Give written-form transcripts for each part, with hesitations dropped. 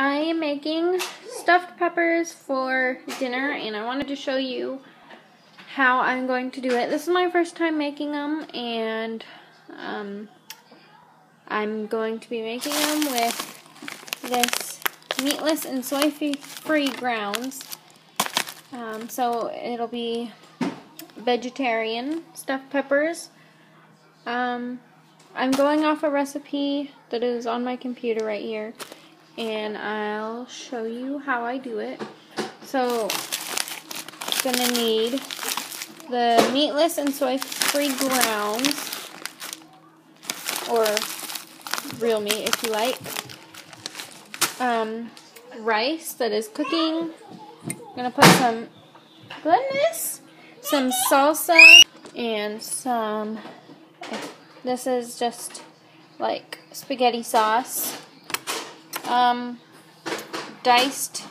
I am making stuffed peppers for dinner, and I wanted to show you how I'm going to do it. This is my first time making them, and I'm going to be making them with this meatless and soy-free grounds. So it'll be vegetarian stuffed peppers. I'm going off a recipe that is on my computer right here, and I'll show you how I do it. So, gonna need the meatless and soy-free grounds, or real meat if you like. Rice that is cooking. I'm gonna put some salsa and some. This is just like spaghetti sauce. Diced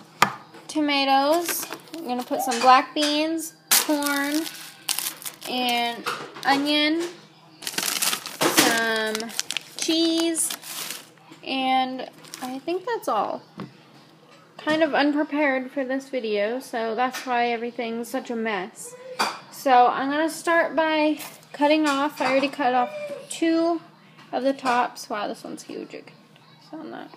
tomatoes. I'm going to put some black beans, corn, and onion, some cheese, and I think that's all. Kind of unprepared for this video, so that's why everything's such a mess. So I'm going to start by cutting off. I already cut off 2 of the tops. Wow, this one's huge. On that.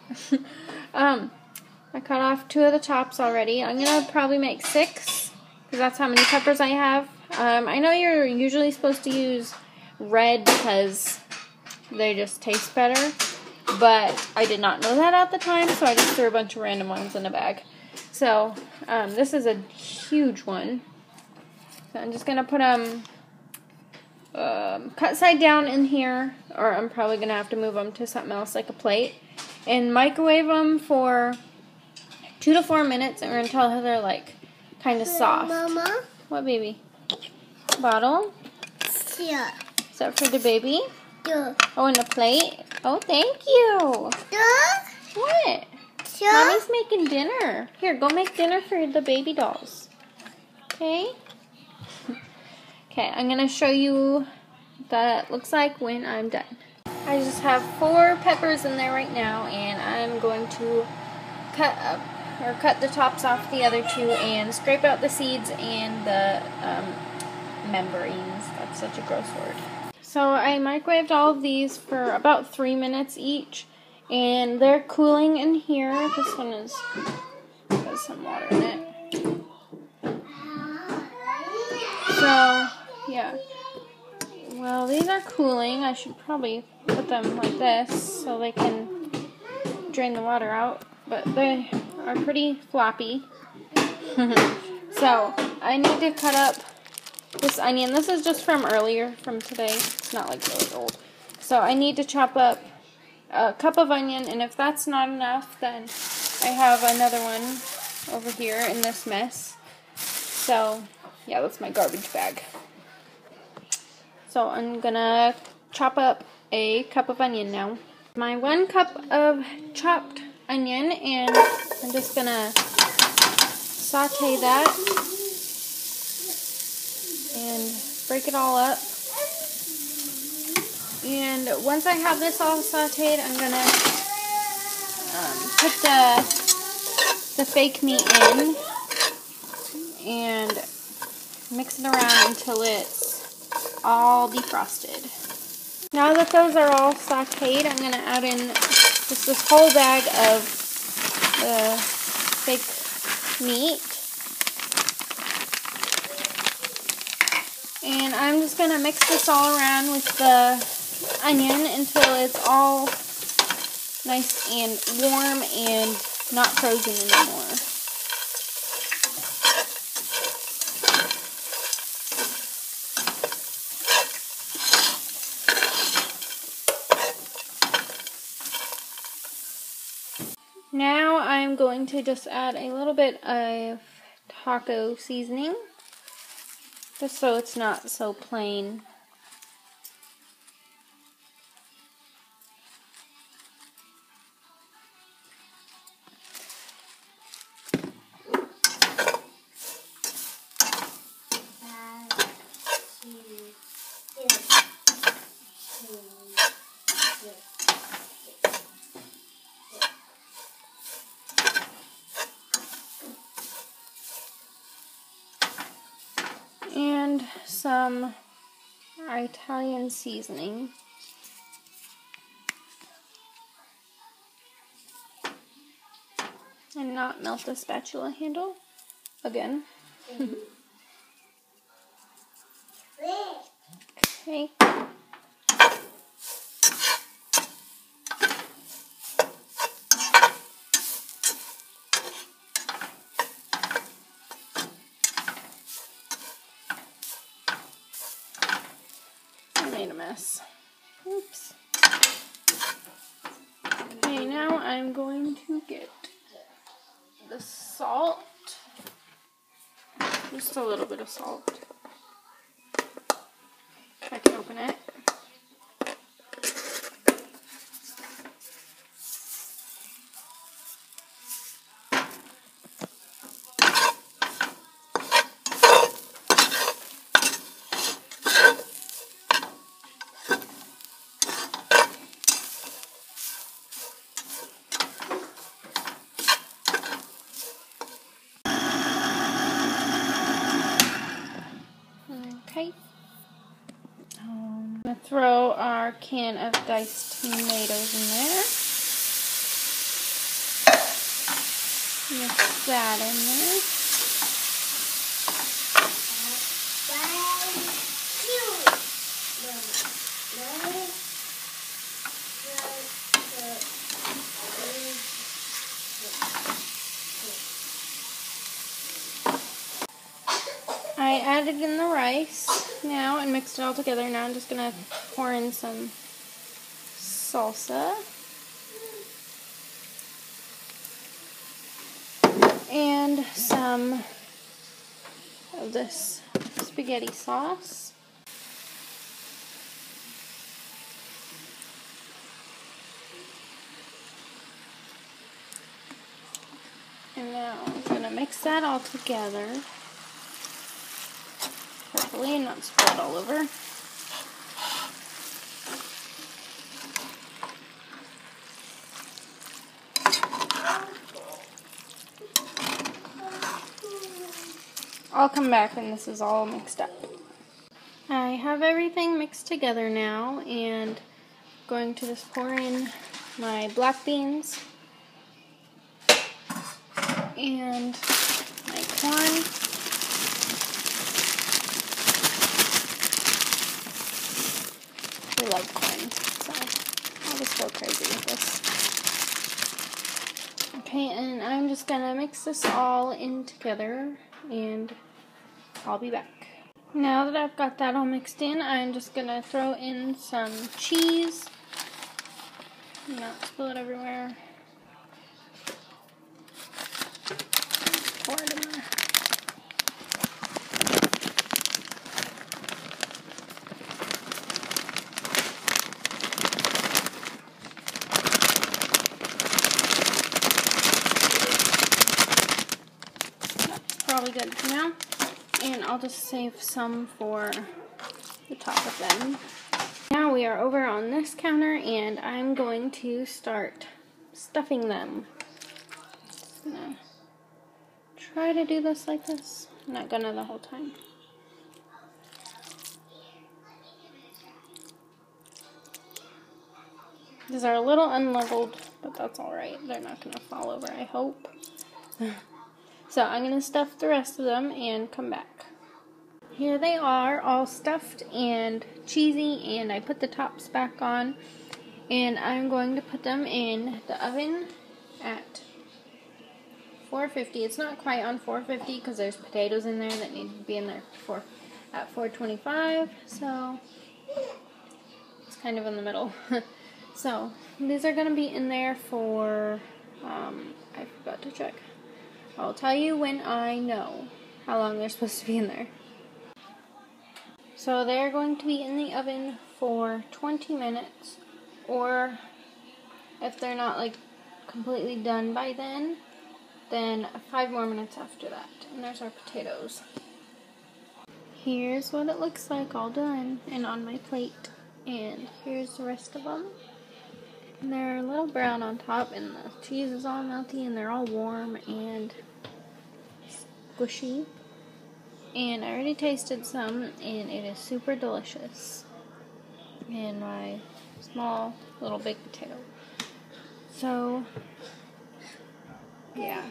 I cut off 2 of the tops already. I'm gonna probably make 6 because that's how many peppers I have. I know you're usually supposed to use red because they just taste better, but I did not know that at the time, so I just threw a bunch of random ones in a bag. So this is a huge one. So I'm just gonna put them cut side down in here, or I'm probably gonna have to move them to something else like a plate. And microwave them for 2 to 4 minutes or until they're like kind of soft. Mama? What, baby? Bottle? Yeah. Is that for the baby? Yeah. Oh, and the plate? Oh, thank you. Yeah. What? Yeah. Mommy's making dinner. Here, go make dinner for the baby dolls. Okay? Okay, I'm going to show you what that looks like when I'm done. I just have 4 peppers in there right now, and I'm going to cut the tops off the other 2 and scrape out the seeds and the membranes. That's such a gross word. So I microwaved all of these for about 3 minutes each, and they're cooling in here. This one has some water in it. So, yeah. Well, these are cooling. I should probably put them like this so they can drain the water out, but they are pretty floppy. So I need to cut up this onion. This is just from earlier, from today. It's not like really old. So I need to chop up a cup of onion, and if that's not enough, then I have another one over here in this mess. So yeah, that's my garbage bag. So I'm gonna chop up a cup of onion now. My 1 cup of chopped onion, and I'm just gonna saute that and break it all up. And once I have this all sauteed, I'm gonna put the fake meat in and mix it around until it's all defrosted. Now that those are all sauteed, I'm going to add in just this whole bag of the fake meat. And I'm just going to mix this all around with the onion until it's all nice and warm and not frozen anymore. Now I'm going to just add a little bit of taco seasoning, just so it's not so plain. and some Italian seasoning. And not melt the spatula handle again. Okay. I made a mess. Oops. Okay, now I'm going to get the salt. Just a little bit of salt. I can open it. Okay. I'm going to throw our can of diced tomatoes in there. Mix that in there. I added in the rice now and mixed it all together. Now I'm just going to pour in some salsa and some of this spaghetti sauce. And now I'm going to mix that all together carefully and not spill it all over. I'll come back when this is all mixed up. I have everything mixed together now, and I'm going to just pour in my black beans and my corn. We love corn, so I'll just go crazy with this. Okay, and I'm just gonna mix this all in together, and I'll be back. Now that I've got that all mixed in, I'm just gonna throw in some cheese. Not spill it everywhere. Pour it in there. Probably good for now, and I'll just save some for the top of them. Now we are over on this counter, and I'm going to start stuffing them. Just gonna try to do this like this. I'm not gonna the whole time. These are a little unleveled, but that's alright. They're not gonna fall over, I hope. So I'm going to stuff the rest of them and come back. Here they are, all stuffed and cheesy, and I put the tops back on. And I'm going to put them in the oven at 450. It's not quite on 450 because there's potatoes in there that need to be in there at 425. So it's kind of in the middle. So these are going to be in there for, I forgot to check. I'll tell you when I know how long they're supposed to be in there. So they're going to be in the oven for 20 minutes, or if they're not like completely done by then 5 more minutes after that. And there's our potatoes. Here's what it looks like all done and on my plate. And here's the rest of them. And they're a little brown on top, and the cheese is all melty, and they're all warm and squishy. And I already tasted some, and it is super delicious. And my small little baked potato. So, yeah.